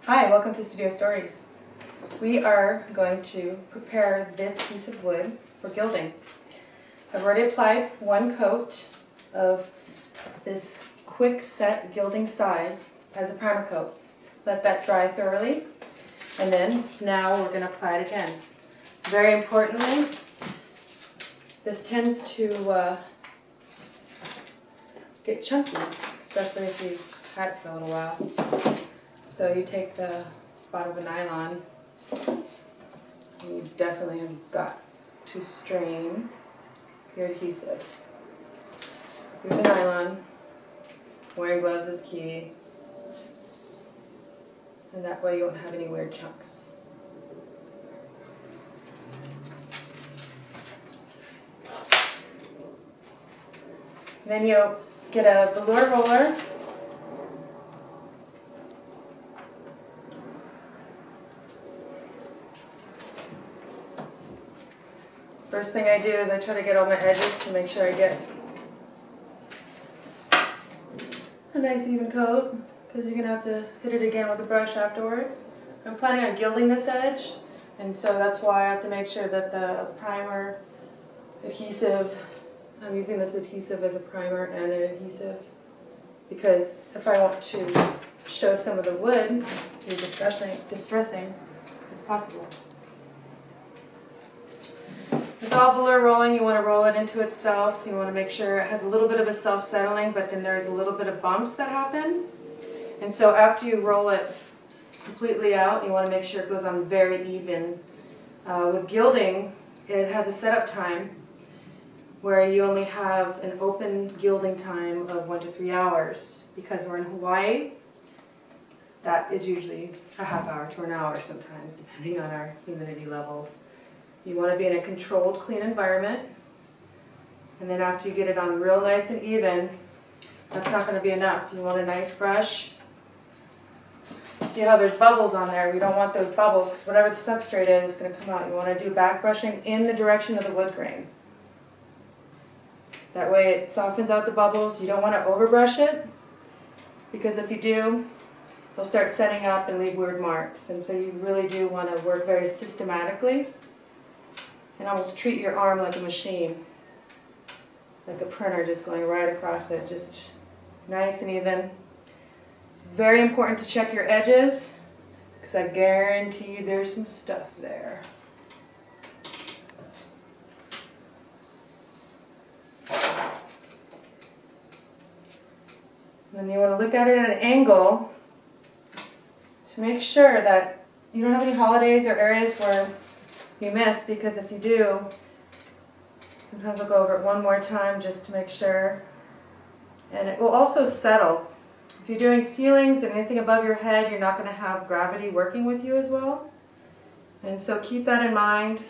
Hi, welcome to Studio Stories. We are going to prepare this piece of wood for gilding. I've already applied one coat of this quick set gilding size as a primer coat. Let that dry thoroughly, and then now we're going to apply it again. Very importantly, this tends to get chunky, especially if you've had it for a little while. So you take the bottom of a nylon, and you definitely have got to strain your adhesive through the nylon. Wearing gloves is key, and that way you won't have any weird chunks. Then you'll get a velour roller. First thing I do is I try to get all my edges to make sure I get a nice even coat, because you're going to have to hit it again with a brush afterwards. I'm planning on gilding this edge, and so that's why I have to make sure that the primer adhesive, I'm using this adhesive as a primer and an adhesive, because if I want to show some of the wood through distressing, it's possible. With all velour rolling, you want to roll it into itself. You want to make sure it has a little bit of a self-settling, but then there's a little bit of bumps that happen. And so after you roll it completely out, you want to make sure it goes on very even. With gilding, it has a setup time where you only have an open gilding time of 1 to 3 hours. Because we're in Hawaii, that is usually a half hour to an hour sometimes, depending on our humidity levels. You want to be in a controlled, clean environment. And then after you get it on real nice and even, that's not going to be enough. You want a nice brush. See how there's bubbles on there? We don't want those bubbles, because whatever the substrate is going to come out. You want to do back brushing in the direction of the wood grain. That way it softens out the bubbles. You don't want to overbrush it, because if you do, it'll start setting up and leave weird marks. And so you really do want to work very systematically and almost treat your arm like a machine, like a printer just going right across it, just nice and even. It's very important to check your edges, because I guarantee there's some stuff there. And then you want to look at it at an angle to make sure that you don't have any holidays or areas where you miss, because if you do, sometimes I'll go over it one more time just to make sure. And it will also settle. If you're doing ceilings and anything above your head, you're not going to have gravity working with you as well. And so keep that in mind.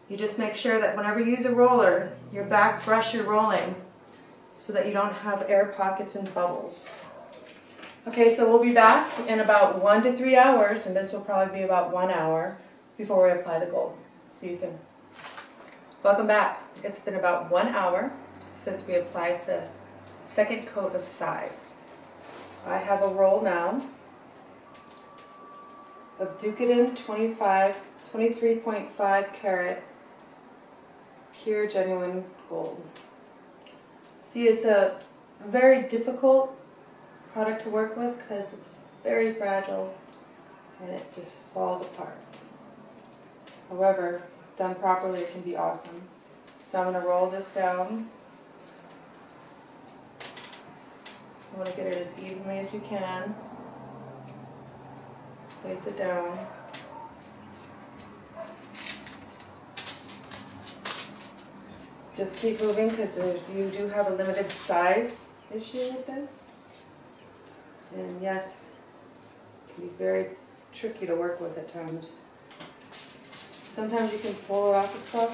You just make sure that whenever you use a roller, your back brush you're rolling, so that you don't have air pockets and bubbles. Okay, so we'll be back in about 1 to 3 hours, and this will probably be about 1 hour before we apply the gold. See you soon. Welcome back. It's been about 1 hour since we applied the second coat of size. I have a roll now of Gilding 23.5 carat pure genuine gold. See, it's a very difficult product to work with because it's very fragile and it just falls apart. However, done properly, it can be awesome. So I'm going to roll this down. You want to get it as evenly as you can. Place it down. Just keep moving, because you do have a limited size issue with this. And yes, it can be very tricky to work with at times. Sometimes you can pull it off itself,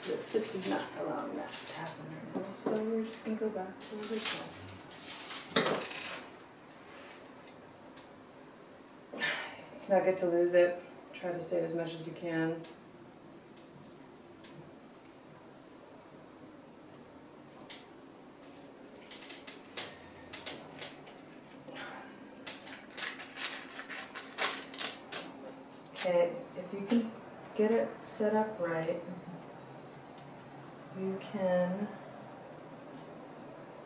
but this is not allowing that to happen right now, so we're just going to go back to the original. It's not good to lose it. Try to save as much as you can. And if you can get it set up right, you can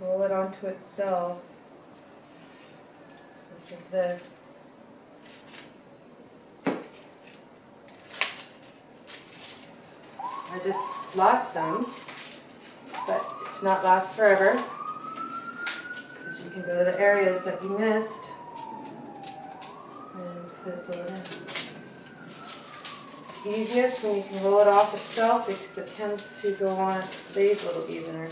roll it onto itself, such as this. I just lost some, but it's not lost forever, because you can go to the areas that you missed and pull it in. It's easiest when you can roll it off itself because it tends to go on, it lays a little evener.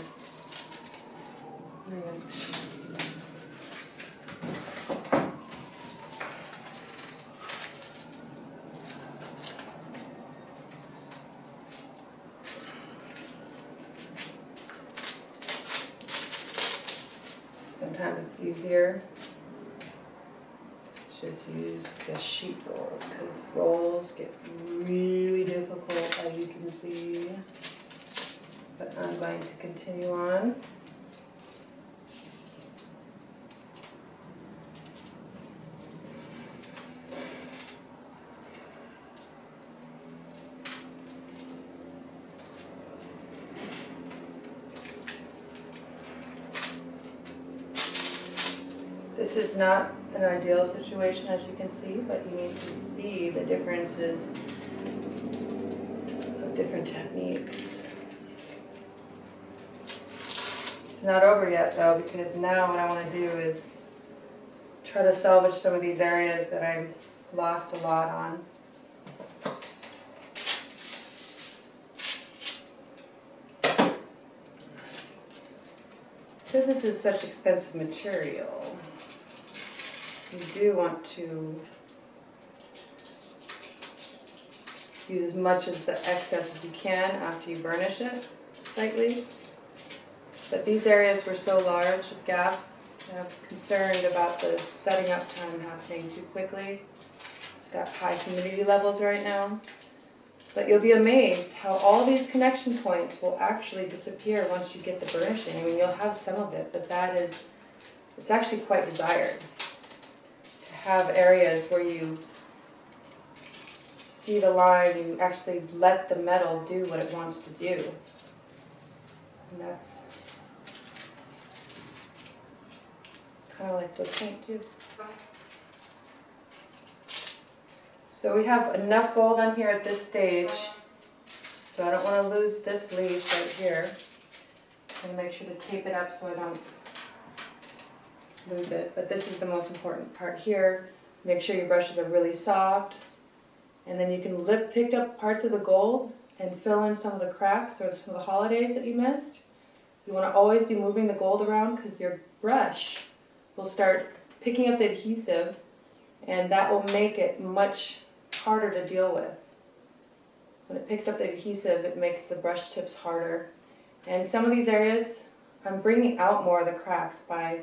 Sometimes it's easier to just use the sheet gold because rolls get really difficult, as you can see. But I'm going to continue on. This is not an ideal situation, as you can see, but you need to see the differences of different techniques. It's not over yet though, because now what I want to do is try to salvage some of these areas that I lost a lot on. Because this is such expensive material, you do want to use as much of the excess as you can after you burnish it slightly. But these areas were so large with gaps, I'm concerned about the setting up time happening too quickly. It's got high humidity levels right now. But you'll be amazed how all these connection points will actually disappear once you get the burnishing. I mean, you'll have some of it, but it's actually quite desired to have areas where you see the line, you actually let the metal do what it wants to do. And that's kind of like the paint too. So we have enough gold on here at this stage, so I don't want to lose this leaf right here. I'm going to make sure to tape it up so I don't lose it. But this is the most important part here. Make sure your brushes are really soft. And then you can pick up parts of the gold and fill in some of the cracks or some of the holidays that you missed. You want to always be moving the gold around because your brush will start picking up the adhesive, and that will make it much harder to deal with. When it picks up the adhesive, it makes the brush tips harder. And some of these areas, I'm bringing out more of the cracks by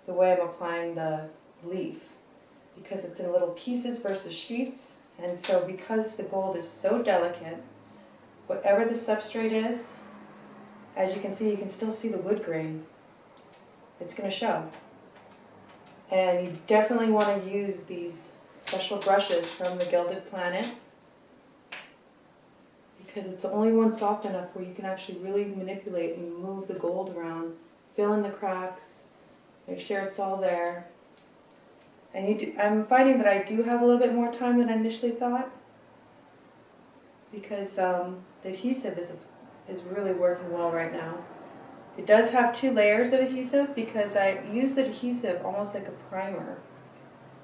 the way I'm applying the leaf, because it's in little pieces versus sheets. And so because the gold is so delicate, whatever the substrate is, as you can see, you can still see the wood grain. It's going to show. And you definitely want to use these special brushes from the Gilded Planet, because it's the only one soft enough where you can actually really manipulate and move the gold around, fill in the cracks, make sure it's all there. And I'm finding that I do have a little bit more time than I initially thought, because the adhesive is really working well right now. It does have 2 layers of adhesive because I use the adhesive almost like a primer.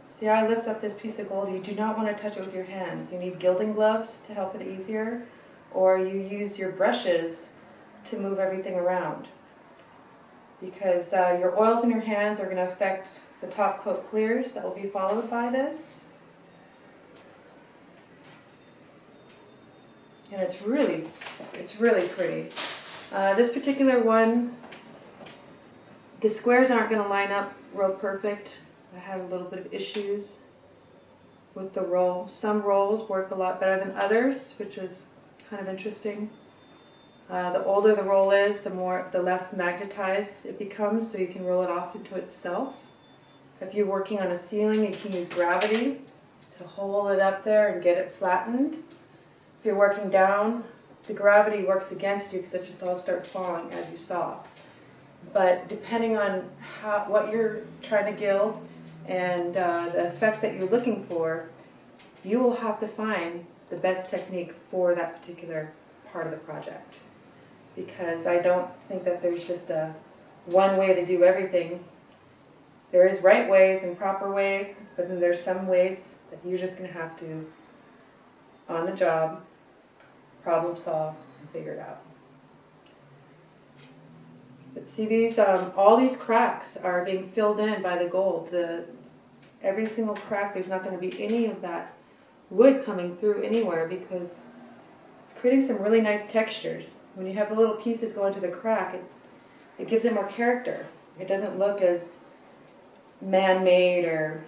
See how I lift up this piece of gold? You do not want to touch it with your hands. You need gilding gloves to help it easier, or you use your brushes to move everything around. Because your oils in your hands are going to affect the top coat clears that will be followed by this. And it's really pretty. This particular one, the squares aren't going to line up real perfect. I had a little bit of issues with the roll. Some rolls work a lot better than others, which was kind of interesting. The older the roll is, the less magnetized it becomes, so you can roll it off into itself. If you're working on a ceiling, you can use gravity to to hold it up there and get it flattened. If you're working down, the gravity works against you because it just all starts falling, as you saw. But depending on what you're trying to gild and the effect that you're looking for, you will have to find the best technique for that particular part of the project. Because I don't think that there's just one way to do everything. There is right ways and proper ways, but then there's some ways that you're just going to have to, on the job, problem solve and figure it out. But see, these all these cracks are being filled in by the gold. Every single crack, there's not going to be any of that wood coming through anywhere because it's creating some really nice textures. When you have the little pieces go into the crack, it gives it more character. It doesn't look as man-made, or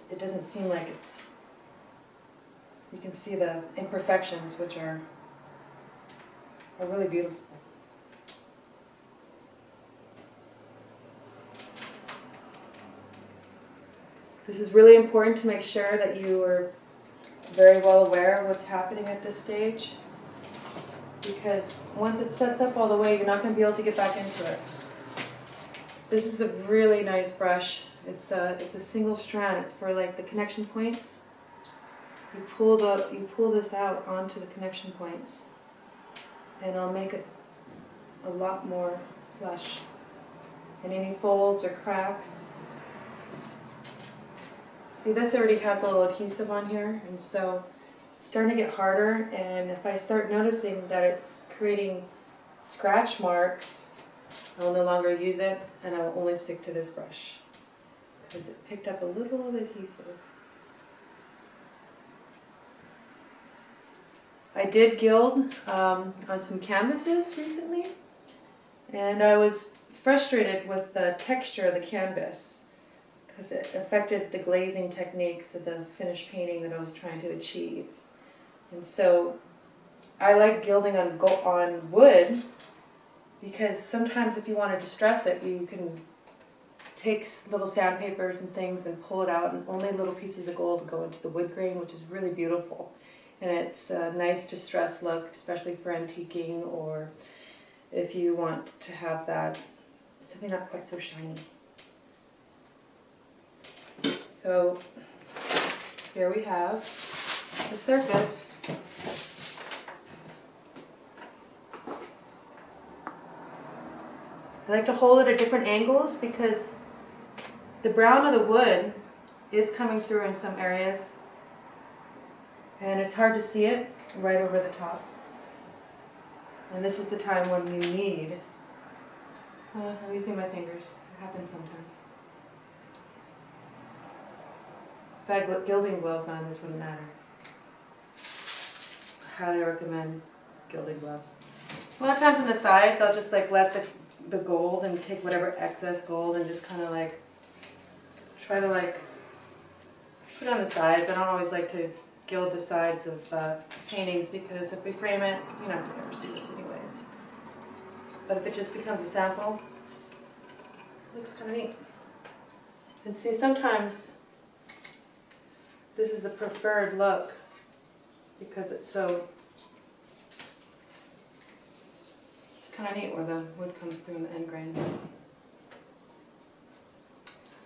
it doesn't seem like it's, you can see the imperfections, which are really beautiful. This is really important to make sure that you are very well aware of what's happening at this stage, because once it sets up all the way, you're not going to be able to get back into it. This is a really nice brush. It's a single strand. It's for like the connection points. You pull this out onto the connection points, and I'll make it a lot more flush. And any folds or cracks. See, this already has a little adhesive on here, and so it's starting to get harder, and if I start noticing that it's creating scratch marks, I will no longer use it, and I will only stick to this brush because it picked up a little of the adhesive. I did gild on some canvases recently, and I was frustrated with the texture of the canvas because it affected the glazing techniques of the finished painting that I was trying to achieve. And so I like gilding on wood because sometimes if you want to distress it, you can take little sandpapers and things and pull it out, and only little pieces of gold go into the wood grain, which is really beautiful. And it's a nice distressed look, especially for antiquing, or if you want to have that something not quite so shiny. So here we have the surface. I like to hold it at different angles because the brown of the wood is coming through in some areas, and it's hard to see it right over the top. And this is the time when you need, I'm using my fingers, it happens sometimes. If I had gilding gloves on, this wouldn't matter. I highly recommend gilding gloves. A lot of times on the sides, I'll just like let the gold and take whatever excess gold and just kind of like try to like put it on the sides. I don't always like to gild the sides of paintings because if we frame it, you're not going to ever see this anyways. But if it just becomes a sample, it looks kind of neat. And see, sometimes this is the preferred look because it's kind of neat where the wood comes through in the end grain.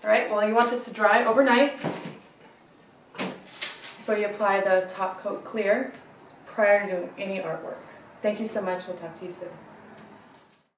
Alright, well, you want this to dry overnight before you apply the top coat clear prior to doing any artwork. Thank you so much. We'll talk to you soon.